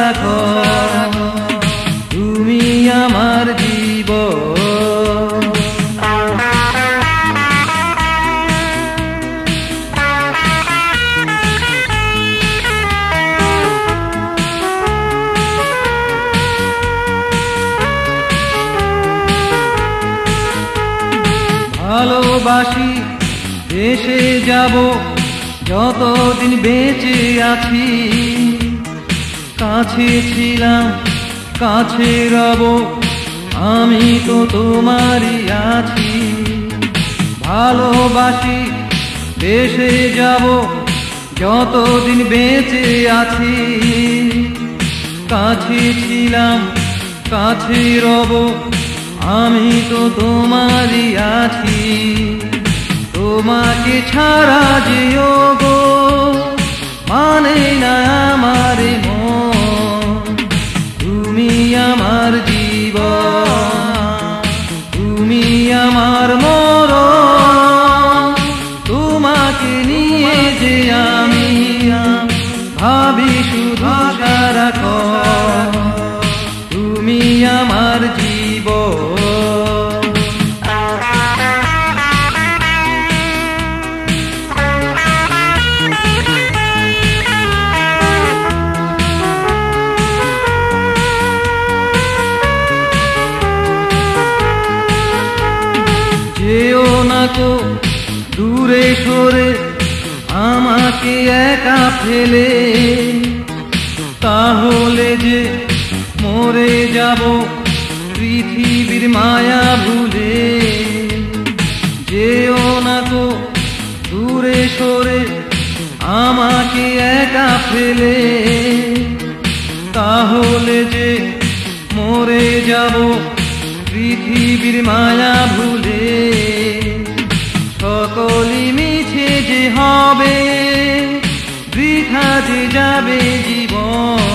রাখো, তুমি আমার জীবন। ভালোবাসি দেশে যাব যতদিন বেঁচে আছি, কাছে ছিলাম কাছে রব আমি তো তোমারই আছি। ভালোবাসি দেশে যাব যতদিন বেঁচে আছি, কাছে ছিলাম কাছে রব আমি তো তোমারই আছি। তোমাকে ছাড়া যেও গো মানে না আমার মন, তুমি আমার জীবন, তুমি আমার মরণ। তোমাকে নিয়ে যে আমি ভাবি শুধু সারাক্ষণ, তুমি আমার জীবন। যেও না কো দূরে সরে আমাকে একা ফেলে, তাহলে যে মরে যাব পৃথিবীর মায়া ভুলে। যেও না কো দূরে সরে আমাকে একা ফেলে, তাহলে যে মরে যাব পৃথিবীর মায়া ভুলে। সকলই মিছে যে হবে, বৃথা যে যাবে জীবন,